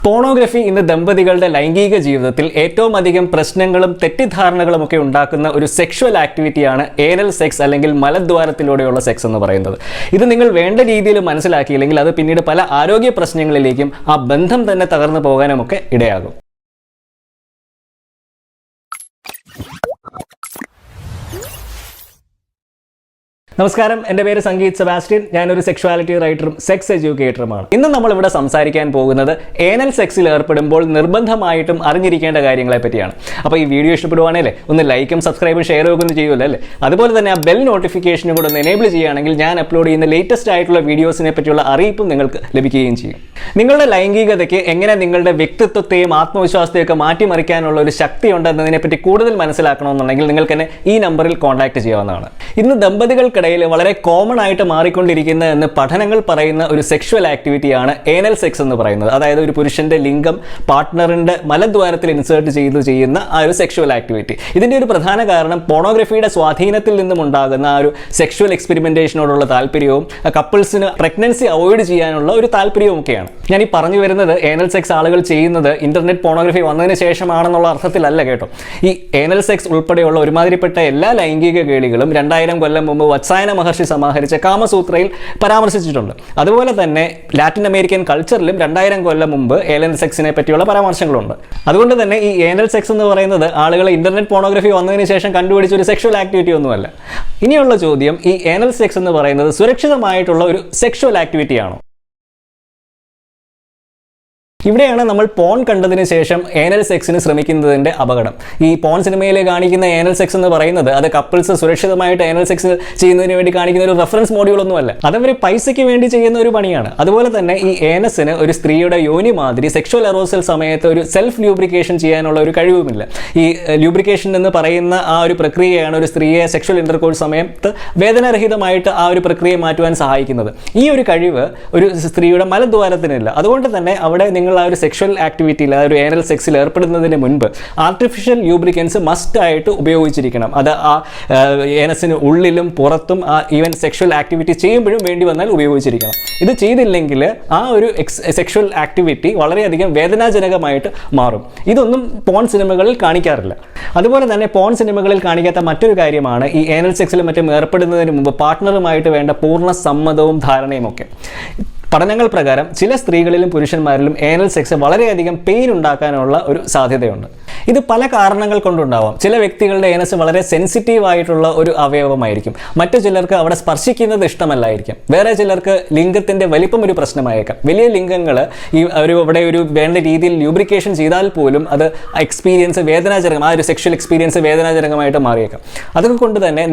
Pornography ഇന്ന് ദമ്പതികളുടെ ലൈംഗിക ജീവിതത്തിൽ ഏറ്റവും അധികം പ്രശ്നങ്ങളും തെറ്റിദ്ധാരണകളും ഒക്കെ ഉണ്ടാക്കുന്ന ഒരു സെക്ഷുവൽ ആക്ടിവിറ്റിയാണ് ഏനൽ സെക്സ് അല്ലെങ്കിൽ മലദ്വാരത്തിലൂടെയുള്ള സെക്സ് എന്ന് പറയുന്നത്. ഇത് നിങ്ങൾ വേണ്ട രീതിയിൽ മനസ്സിലാക്കിയില്ലെങ്കിൽ അത് പിന്നീട് പല ആരോഗ്യ പ്രശ്നങ്ങളിലേക്കും ആ ബന്ധം തന്നെ തകർന്നു പോകാനുമൊക്കെ ഇടയാകും. നമസ്കാരം, എൻ്റെ പേര് സംഗീത് സെബാസ്റ്റ്യൻ. ഞാനൊരു സെക്ഷുവാലിറ്റി റൈറ്ററും സെക്സ് എഡ്യൂക്കേറ്ററുമാണ്. ഇന്ന് നമ്മളിവിടെ സംസാരിക്കാൻ പോകുന്നത് ഏനൽ സെക്സിൽ ഏർപ്പെടുമ്പോൾ നിർബന്ധമായിട്ടും അറിഞ്ഞിരിക്കേണ്ട കാര്യങ്ങളെ പറ്റിയാണ്. അപ്പോൾ ഈ വീഡിയോ ഇഷ്ടപ്പെടുവാണല്ലേ ഒന്ന് ലൈക്കും സബ്സ്ക്രൈബും ഷെയറും ഒക്കെ ഒന്ന് ചെയ്യുമല്ലോ അല്ലേ? അതുപോലെ തന്നെ ആ ബെൽ നോട്ടിഫിക്കേഷനും കൂടെ ഒന്ന് എനേബിൾ ചെയ്യുകയാണെങ്കിൽ ഞാൻ അപ്ലോഡ് ചെയ്യുന്ന ലേറ്റസ്റ്റ് ആയിട്ടുള്ള വീഡിയോസിനെ പറ്റിയുള്ള അറിയിപ്പും നിങ്ങൾക്ക് ലഭിക്കുകയും ചെയ്യും. നിങ്ങളുടെ ലൈംഗികതയ്ക്ക് എങ്ങനെ നിങ്ങളുടെ വ്യക്തിത്വത്തെയും ആത്മവിശ്വാസത്തെയും ഒക്കെ മാറ്റിമറിക്കാനുള്ള ഒരു ശക്തി ഉണ്ടെന്നതിനെപ്പറ്റി കൂടുതൽ മനസ്സിലാക്കണമെന്നുണ്ടെങ്കിൽ നിങ്ങൾക്ക് എന്നെ ഈ നമ്പറിൽ കോൺടാക്ട് ചെയ്യാവുന്നതാണ്. ഇന്ന് ദമ്പതികൾക്കിടയിൽ വളരെ കോമൺ ആയിട്ട് മാറിക്കൊണ്ടിരിക്കുന്ന എന്ന് പഠനങ്ങൾ പറയുന്ന ഒരു സെക്ഷുവൽ ആക്ടിവിറ്റിയാണ് ഏനൽ സെക്സ് എന്ന് പറയുന്നത്. അതായത് ഒരു പുരുഷന്റെ ലിംഗം പാർട്ട്ണറിന്റെ മലദ്വാരത്തിൽ ഇൻസേർട്ട് ചെയ്യുന്ന ആ ഒരു സെക്ഷുവൽ ആക്ടിവിറ്റി. ഇതിന്റെ ഒരു പ്രധാന കാരണം പോണോഗ്രഫിയുടെ സ്വാധീനത്തിൽ നിന്നും ഉണ്ടാകുന്ന ആ ഒരു സെക്ഷുവൽ എക്സ്പെരിമെന്റേഷനോടുള്ള താല്പര്യവും കപ്പിൾസിന് പ്രഗ്നൻസി അവോയ്ഡ് ചെയ്യാനുള്ള ഒരു താല്പര്യവും ഒക്കെയാണ്. ഞാൻ ഈ പറഞ്ഞു വരുന്നത് ഏനൽ സെക്സ് ആളുകൾ ചെയ്യുന്നത് ഇന്റർനെറ്റ് പോണോഗ്രഫി വന്നതിന് ശേഷമാണെന്നുള്ള അർത്ഥത്തിലല്ല കേട്ടോ. ഈ ഏനൽ സെക്സ് ഉൾപ്പെടെയുള്ള ഒരുമാതിരിപ്പെട്ട എല്ലാ ലൈംഗിക കേളികളും 2000 കൊല്ലം മുമ്പ് വത്സായന മഹർഷി സമാഹരിച്ച കാമസൂത്രയിൽ പരാമർശിച്ചിട്ടുണ്ട്. അതുപോലെ തന്നെ ലാറ്റിൻ അമേരിക്കൻ കൾച്ചറിലും 2000 കൊല്ലം മുമ്പ് ഏനൽ സെക്സിനെ പറ്റിയുള്ള പരാമർശങ്ങളുണ്ട്. അതുകൊണ്ട് തന്നെ ഈ ഏനൽ സെക്സ് എന്ന് പറയുന്നത് ആളുകൾ ഇന്റർനെറ്റ് പോണോഗ്രഫി വന്നതിന് ശേഷം കണ്ടുപിടിച്ച ഒരു സെക്ഷുവൽ ആക്ടിവിറ്റി ഒന്നുമല്ല. ഇനിയുള്ള ചോദ്യം, ഈ ഏനൽ സെക്സ് എന്ന് പറയുന്നത് സുരക്ഷിതമായിട്ടുള്ള ഒരു സെക്ഷുവൽ ആക്ടിവിറ്റി ആണോ? ഇവിടെയാണ് നമ്മൾ പോൺ കണ്ടതിന് ശേഷം ഏനൽ സെക്സിന് ശ്രമിക്കുന്നതിൻ്റെ അപകടം. ഈ പോൺ സിനിമയിൽ കാണിക്കുന്ന ഏനൽ സെക്സ് എന്ന് പറയുന്നത് അത് കപ്പിൾസ് സുരക്ഷിതമായിട്ട് ഏനൽ സെക്സ് ചെയ്യുന്നതിന് വേണ്ടി കാണിക്കുന്ന ഒരു റെഫറൻസ് മോഡ്യൂളൊന്നുമല്ല. അതവർ പൈസയ്ക്ക് വേണ്ടി ചെയ്യുന്ന ഒരു പണിയാണ്. അതുപോലെ തന്നെ ഈ ഏനസിന് ഒരു സ്ത്രീയുടെ യോനി മാതിരി സെക്ഷുവൽ അറോസൽ സമയത്ത് ഒരു സെൽഫ് ലൂബ്രിക്കേഷൻ ചെയ്യാനുള്ള ഒരു കഴിവുമില്ല. ഈ ലൂബ്രിക്കേഷൻ എന്ന് പറയുന്ന ആ ഒരു പ്രക്രിയയാണ് ഒരു സ്ത്രീയെ സെക്ഷുവൽ ഇന്റർകോഴ്സ് സമയത്ത് വേദനാരഹിതമായിട്ട് ആ ഒരു പ്രക്രിയ മാറ്റുവാൻ സഹായിക്കുന്നത്. ഈ ഒരു കഴിവ് ഒരു സ്ത്രീയുടെ മലദ്വാരത്തിനില്ല. അതുകൊണ്ട് തന്നെ അവിടെ നിങ്ങൾ ആ ഒരു സെക്ഷുവൽ ആക്ടിവിറ്റിയിൽ ആ ഒരു ഏനൽ സെക്സിൽ ഏർപ്പെടുന്നതിന് മുൻപ് ആർട്ടിഫിഷ്യൽ ലൂബ്രിക്കൻസ് മസ്റ്റ് ആയിട്ട് ഉപയോഗിച്ചിരിക്കണം. അത് ആ ഏനസിന് ഉള്ളിലും പുറത്തും ആ ഈവൻ സെക്ഷുവൽ ആക്ടിവിറ്റി ചെയ്യുമ്പോഴും വേണ്ടി വന്നാൽ ഉപയോഗിച്ചിരിക്കണം. ഇത് ചെയ്തില്ലെങ്കിൽ ആ ഒരു സെക്ഷുവൽ ആക്ടിവിറ്റി വളരെയധികം വേദനാജനകമായിട്ട് മാറും. ഇതൊന്നും പോൺ സിനിമകളിൽ കാണിക്കാറില്ല. അതുപോലെ തന്നെ പോൺ സിനിമകളിൽ കാണിക്കാത്ത മറ്റൊരു കാര്യമാണ് ഈ ഏനൽ സെക്സിലും മറ്റും ഏർപ്പെടുന്നതിന് മുമ്പ് പാർട്ട്ണറുമായിട്ട് വേണ്ട പൂർണ്ണ സമ്മതവും ധാരണയും ഒക്കെ. പഠനങ്ങൾ പ്രകാരം ചില സ്ത്രീകളിലും പുരുഷന്മാരിലും ഏനൽ സെക്സ് വളരെയധികം പെയിൻ ഉണ്ടാക്കാനുള്ള ഒരു സാധ്യതയുണ്ട്. ഇത് പല കാരണങ്ങൾ കൊണ്ടുണ്ടാവാം. ചില വ്യക്തികളുടെ ഏനസ് വളരെ സെൻസിറ്റീവ് ആയിട്ടുള്ള ഒരു അവയവമായിരിക്കും. മറ്റു ചിലർക്ക് അവിടെ സ്പർശിക്കുന്നത് ഇഷ്ടമല്ലായിരിക്കും. വേറെ ചിലർക്ക് ലിംഗത്തിൻ്റെ വലിപ്പം ഒരു പ്രശ്നമായേക്കാം. വലിയ ലിംഗങ്ങൾ ഈ അവിടെ ഒരു വേണ്ട രീതിയിൽ ലൂബ്രിക്കേഷൻ ചെയ്താൽ പോലും അത് എക്സ്പീരിയൻസ് വേദനാജനകം, ആ ഒരു സെക്ഷൽ എക്സ്പീരിയൻസ് വേദനാജനകമായിട്ട് മാറിയേക്കാം. അതൊക്കെ കൊണ്ട് തന്നെ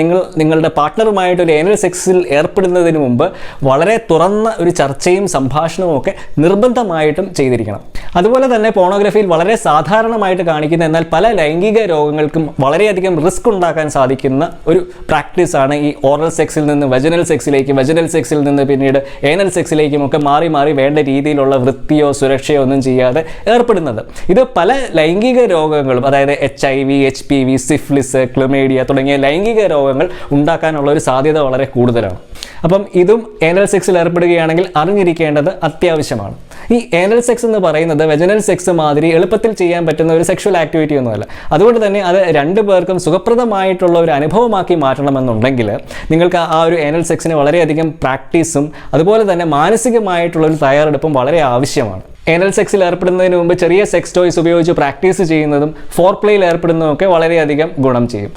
നിങ്ങളുടെ പാർട്ട്ണറുമായിട്ട് ഒരു ഏനൽ സെക്സിൽ ഏർപ്പെടുന്നതിന് മുമ്പ് വളരെ തുറന്ന ഒരു ചർച്ചയും സംഭാഷണവും ഒക്കെ നിർബന്ധമായിട്ടും ചെയ്തിരിക്കണം. അതുപോലെ തന്നെ പോണോഗ്രഫിയിൽ വളരെ സാധാരണമായിട്ട് കാണിക്കുന്ന എന്നാൽ പല ലൈംഗിക രോഗങ്ങൾക്കും വളരെയധികം റിസ്ക് ഉണ്ടാക്കാൻ സാധിക്കുന്ന ഒരു പ്രാക്ടീസാണ് ഈ ഓറൽ സെക്സിൽ നിന്ന് വജനൽ സെക്സിലേക്ക്, വജനൽ സെക്സിൽ നിന്ന് പിന്നീട് ഏനൽ സെക്സിലേക്കും ഒക്കെ മാറി മാറി വേണ്ട രീതിയിലുള്ള വൃത്തിയോ സുരക്ഷയോ ഒന്നും ചെയ്യാതെ ഏർപ്പെടുന്നത്. ഇത് പല ലൈംഗിക രോഗങ്ങളും, അതായത് HIV, HPV, സിഫിലിസ്, ക്ലമേഡിയ തുടങ്ങിയ ലൈംഗിക രോഗങ്ങൾ ഉണ്ടാക്കാനുള്ള ഒരു സാധ്യത വളരെ കൂടുതലാണ്. അപ്പം ഇതും ഏനൽ സെക്സിൽ ഏർപ്പെടുകയാണെങ്കിൽ അറിഞ്ഞിരിക്കേണ്ടത് അത്യാവശ്യമാണ്. ഈ ഏനൽ സെക്സ് എന്ന് പറയുന്നത് വെജനൽ സെക്സ് മാതിരി എളുപ്പത്തിൽ ചെയ്യാൻ പറ്റുന്ന ഒരു സെക്ഷുവൽ ആക്ടിവിറ്റി ഒന്നുമല്ല. അതുകൊണ്ട് തന്നെ അത് രണ്ടു പേർക്കും സുഖപ്രദമായിട്ടുള്ള ഒരു അനുഭവമാക്കി മാറ്റണമെന്നുണ്ടെങ്കിൽ നിങ്ങൾക്ക് ആ ഒരു ഏനൽ സെക്സിന് വളരെയധികം പ്രാക്ടീസും അതുപോലെ തന്നെ മാനസികമായിട്ടുള്ള ഒരു തയ്യാറെടുപ്പും വളരെ ആവശ്യമാണ്. ഏനൽ സെക്സിൽ ഏർപ്പെടുന്നതിന് മുമ്പ് ചെറിയ സെക്സ് ടോയ്സ് ഉപയോഗിച്ച് പ്രാക്ടീസ് ചെയ്യുന്നതും ഫോർപ്ലേയിൽ ഏർപ്പെടുന്നതുമൊക്കെ വളരെയധികം ഗുണം ചെയ്യും.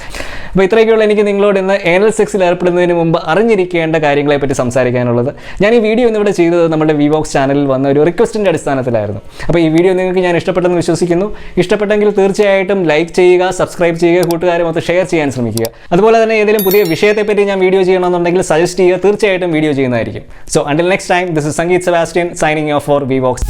അപ്പോൾ ഇത്രയൊക്കെയുള്ള എനിക്ക് നിങ്ങളോട് ഇന്ന് ഏനൽ സെക്സിൽ ഏർപ്പെടുന്നതിന് മുമ്പ് അറിഞ്ഞിരിക്കേണ്ട കാര്യങ്ങളെപ്പറ്റി സംസാരിക്കാനുള്ളത്. ഞാൻ ഈ വീഡിയോ ഇന്നിവിടെ ചെയ്തത് നമ്മുടെ വിവോക്സ് ചാനലിൽ വന്ന ഒരു റിക്വസ്റ്റിൻ്റെ അടിസ്ഥാനത്തിലായിരുന്നു. അപ്പോൾ ഈ വീഡിയോ നിങ്ങൾക്ക് ഞാൻ ഇഷ്ടപ്പെട്ടെന്ന് വിശ്വസിക്കുന്നു. ഇഷ്ടപ്പെട്ടെങ്കിൽ തീർച്ചയായിട്ടും ലൈക്ക് ചെയ്യുക, സബ്സ്ക്രൈബ് ചെയ്യുക, കൂട്ടുകാരുമൊത്ത് ഷെയർ ചെയ്യാൻ ശ്രമിക്കുക. അതുപോലെ തന്നെ ഏതെങ്കിലും പുതിയ വിഷയത്തെപ്പറ്റി ഞാൻ വീഡിയോ ചെയ്യണമെന്നുണ്ടെങ്കിൽ സജസ്റ്റ് ചെയ്യുക, തീർച്ചയായിട്ടും വീഡിയോ ചെയ്യുന്നതായിരിക്കും. So until next time, this is Sangeeth Sebastian signing off for വിവോക്സ്.